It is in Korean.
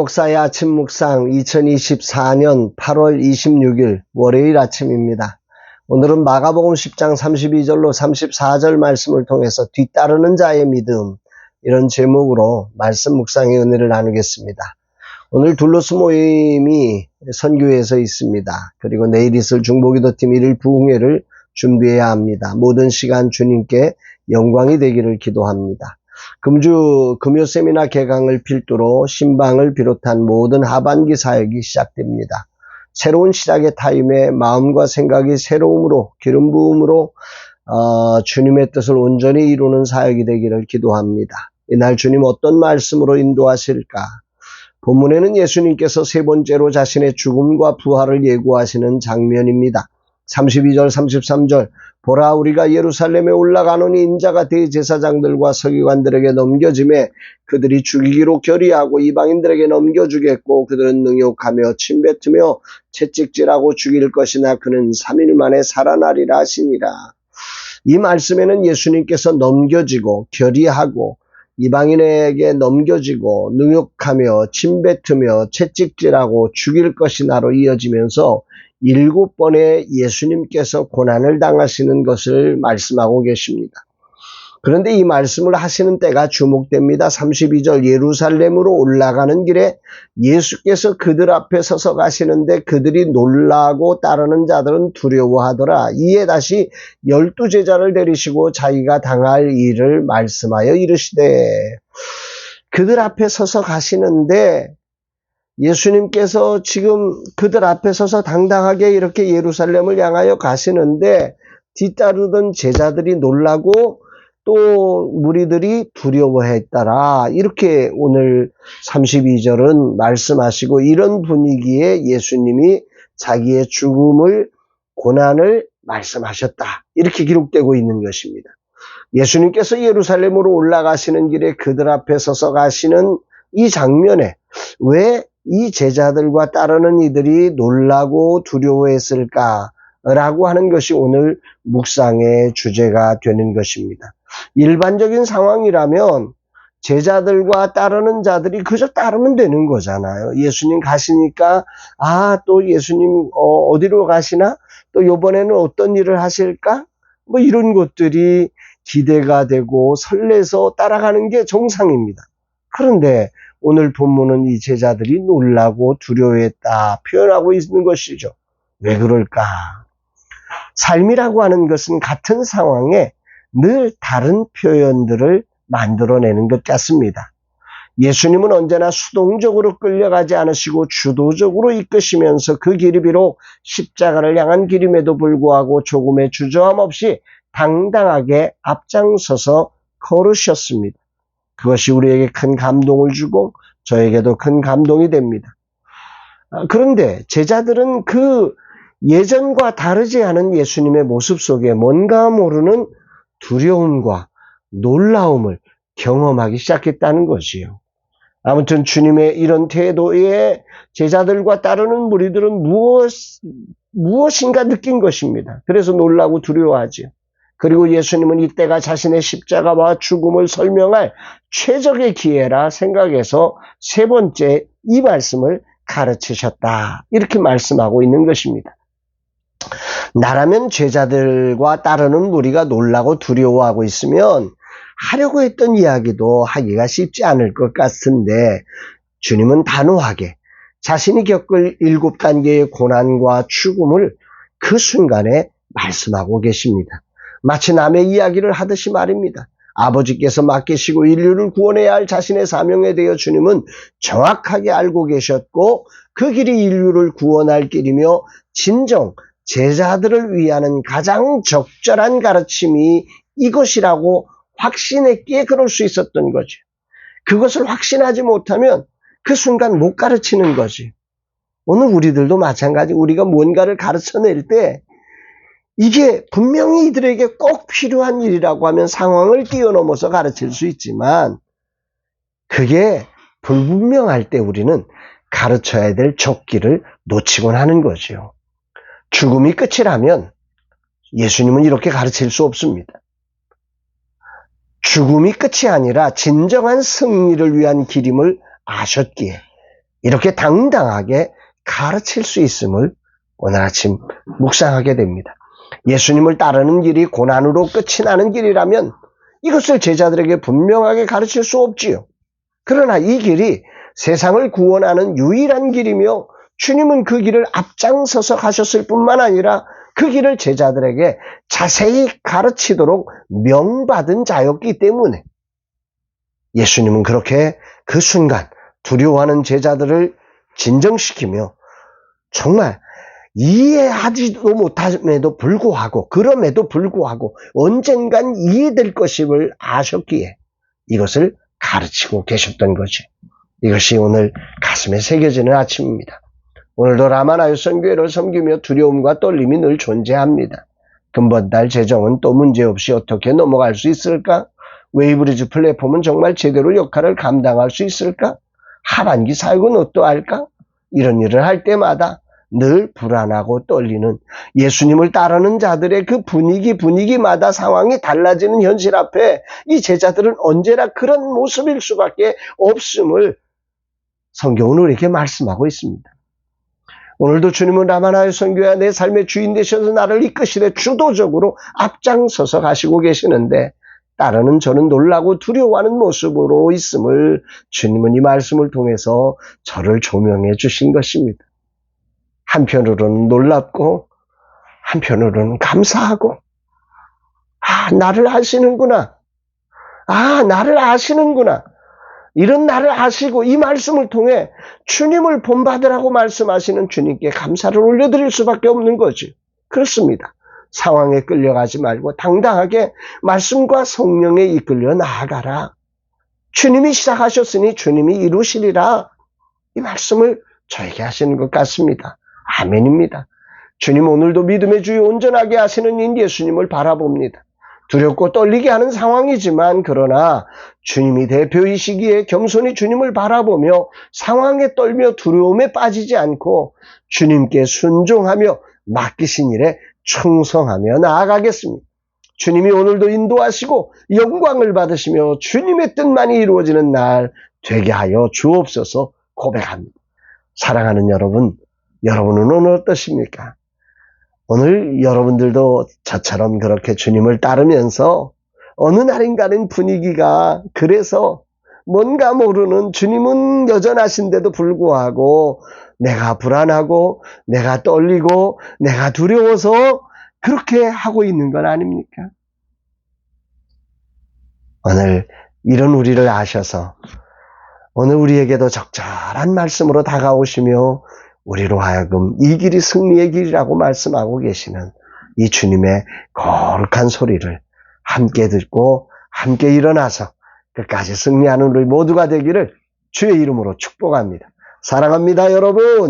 목사의 아침 묵상 2024년 8월 26일 월요일 아침입니다. 오늘은 마가복음 10장 32절로 34절 말씀을 통해서 뒤따르는 자의 믿음, 이런 제목으로 말씀 묵상의 은혜를 나누겠습니다. 오늘 둘로스 모임이 선교회에서 있습니다. 그리고 내일 있을 중보기도팀 1일 부흥회를 준비해야 합니다. 모든 시간 주님께 영광이 되기를 기도합니다. 금주 금요 세미나 개강을 필두로 신방을 비롯한 모든 하반기 사역이 시작됩니다. 새로운 시작의 타임에 마음과 생각이 새로움으로 기름 부음으로 주님의 뜻을 온전히 이루는 사역이 되기를 기도합니다. 이날 주님 어떤 말씀으로 인도하실까? 본문에는 예수님께서 세 번째로 자신의 죽음과 부활을 예고하시는 장면입니다. 32절 33절 보라, 우리가 예루살렘에 올라가노니 인자가 대제사장들과 서기관들에게 넘겨짐에 그들이 죽이기로 결의하고 이방인들에게 넘겨주겠고 그들은 능욕하며 침뱉으며 채찍질하고 죽일 것이나 그는 3일 만에 살아나리라 하시니라. 이 말씀에는 예수님께서 넘겨지고 결의하고 이방인에게 넘겨지고 능욕하며 침뱉으며 채찍질하고 죽일 것이나로 이어지면서 7번의 예수님께서 고난을 당하시는 것을 말씀하고 계십니다. 그런데 이 말씀을 하시는 때가 주목됩니다. 32절 예루살렘으로 올라가는 길에 예수께서 그들 앞에 서서 가시는데 그들이 놀라고 따르는 자들은 두려워하더라. 이에 다시 12제자를 데리시고 자기가 당할 일을 말씀하여 이르시되, 그들 앞에 서서 가시는데 예수님께서 지금 그들 앞에 서서 당당하게 이렇게 예루살렘을 향하여 가시는데 뒤따르던 제자들이 놀라고 또 무리들이 두려워했더라. 이렇게 오늘 32절은 말씀하시고, 이런 분위기에 예수님이 자기의 죽음을, 고난을 말씀하셨다. 이렇게 기록되고 있는 것입니다. 예수님께서 예루살렘으로 올라가시는 길에 그들 앞에 서서 가시는 이 장면에 왜 이 제자들과 따르는 이들이 놀라고 두려워했을까라고 하는 것이 오늘 묵상의 주제가 되는 것입니다. 일반적인 상황이라면 제자들과 따르는 자들이 그저 따르면 되는 거잖아요. 예수님 가시니까 또 예수님 어디로 가시나? 또 이번에는 어떤 일을 하실까? 뭐 이런 것들이 기대가 되고 설레서 따라가는 게 정상입니다. 그런데 오늘 본문은 이 제자들이 놀라고 두려워했다 표현하고 있는 것이죠. 왜 그럴까? 삶이라고 하는 것은 같은 상황에 늘 다른 표현들을 만들어내는 것 같습니다. 예수님은 언제나 수동적으로 끌려가지 않으시고 주도적으로 이끄시면서 그 길이 비록 십자가를 향한 길임에도 불구하고 조금의 주저함 없이 당당하게 앞장서서 걸으셨습니다. 그것이 우리에게 큰 감동을 주고 저에게도 큰 감동이 됩니다. 그런데 제자들은 그 예전과 다르지 않은 예수님의 모습 속에 뭔가 모르는 두려움과 놀라움을 경험하기 시작했다는 것이요. 아무튼 주님의 이런 태도에 제자들과 따르는 무리들은 무엇인가 느낀 것입니다. 그래서 놀라고 두려워하지요. 그리고 예수님은 이때가 자신의 십자가와 죽음을 설명할 최적의 기회라 생각해서 세 번째 이 말씀을 가르치셨다. 이렇게 말씀하고 있는 것입니다. 나라면 제자들과 따르는 무리가 놀라고 두려워하고 있으면 하려고 했던 이야기도 하기가 쉽지 않을 것 같은데, 주님은 단호하게 자신이 겪을 7단계의 고난과 죽음을 그 순간에 말씀하고 계십니다. 마치 남의 이야기를 하듯이 말입니다. 아버지께서 맡기시고 인류를 구원해야 할 자신의 사명에 대해 주님은 정확하게 알고 계셨고 그 길이 인류를 구원할 길이며 진정 제자들을 위하는 가장 적절한 가르침이 이것이라고 확신했기에 그럴 수 있었던 거죠. 그것을 확신하지 못하면 그 순간 못 가르치는 거지. 오늘 우리들도 마찬가지. 우리가 뭔가를 가르쳐낼 때 이게 분명히 이들에게 꼭 필요한 일이라고 하면 상황을 뛰어넘어서 가르칠 수 있지만, 그게 불분명할 때 우리는 가르쳐야 될 족기를 놓치곤 하는 거죠. 죽음이 끝이라면 예수님은 이렇게 가르칠 수 없습니다. 죽음이 끝이 아니라 진정한 승리를 위한 길임을 아셨기에 이렇게 당당하게 가르칠 수 있음을 오늘 아침 묵상하게 됩니다. 예수님을 따르는 길이 고난으로 끝이 나는 길이라면 이것을 제자들에게 분명하게 가르칠 수 없지요. 그러나 이 길이 세상을 구원하는 유일한 길이며 주님은 그 길을 앞장서서 가셨을 뿐만 아니라 그 길을 제자들에게 자세히 가르치도록 명받은 자였기 때문에 예수님은 그렇게 그 순간 두려워하는 제자들을 진정시키며 정말 이해하지도 못함에도 불구하고 그럼에도 불구하고 언젠간 이해될 것임을 아셨기에 이것을 가르치고 계셨던 거죠. 이것이 오늘 가슴에 새겨지는 아침입니다. 오늘도 라마나요 선교회를 섬기며 두려움과 떨림이 늘 존재합니다. 근본달 재정은 또 문제없이 어떻게 넘어갈 수 있을까? 웨이브리지 플랫폼은 정말 제대로 역할을 감당할 수 있을까? 하반기 사역은 어떠할까? 이런 일을 할 때마다 늘 불안하고 떨리는 예수님을 따르는 자들의 그 분위기마다 상황이 달라지는 현실 앞에 이 제자들은 언제나 그런 모습일 수밖에 없음을 성경은 우리에게 말씀하고 있습니다. 오늘도 주님은 라마나요 선교회 내 삶의 주인 되셔서 나를 이끄시되 주도적으로 앞장서서 가시고 계시는데 따르는 저는 놀라고 두려워하는 모습으로 있음을 주님은 이 말씀을 통해서 저를 조명해 주신 것입니다. 한편으로는 놀랍고 한편으로는 감사하고 나를 아시는구나. 나를 아시는구나. 이런 나를 아시고 이 말씀을 통해 주님을 본받으라고 말씀하시는 주님께 감사를 올려드릴 수밖에 없는 거지. 그렇습니다. 상황에 끌려가지 말고 당당하게 말씀과 성령에 이끌려 나아가라. 주님이 시작하셨으니 주님이 이루시리라. 이 말씀을 저에게 하시는 것 같습니다. 아멘입니다. 주님 오늘도 믿음의 주여 온전하게 하시는 인 예수님을 바라봅니다. 두렵고 떨리게 하는 상황이지만 그러나 주님이 대표이시기에 겸손히 주님을 바라보며 상황에 떨며 두려움에 빠지지 않고 주님께 순종하며 맡기신 일에 충성하며 나아가겠습니다. 주님이 오늘도 인도하시고 영광을 받으시며 주님의 뜻만이 이루어지는 날 되게 하여 주옵소서 고백합니다. 사랑하는 여러분, 여러분은 오늘 어떠십니까? 오늘 여러분들도 저처럼 그렇게 주님을 따르면서 어느 날인가는 분위기가 그래서 뭔가 모르는 주님은 여전하신데도 불구하고 내가 불안하고 내가 떨리고 내가 두려워서 그렇게 하고 있는 건 아닙니까? 오늘 이런 우리를 아셔서 오늘 우리에게도 적절한 말씀으로 다가오시며 우리로 하여금 이 길이 승리의 길이라고 말씀하고 계시는 이 주님의 거룩한 소리를 함께 듣고 함께 일어나서 끝까지 승리하는 우리 모두가 되기를 주의 이름으로 축복합니다. 사랑합니다, 여러분.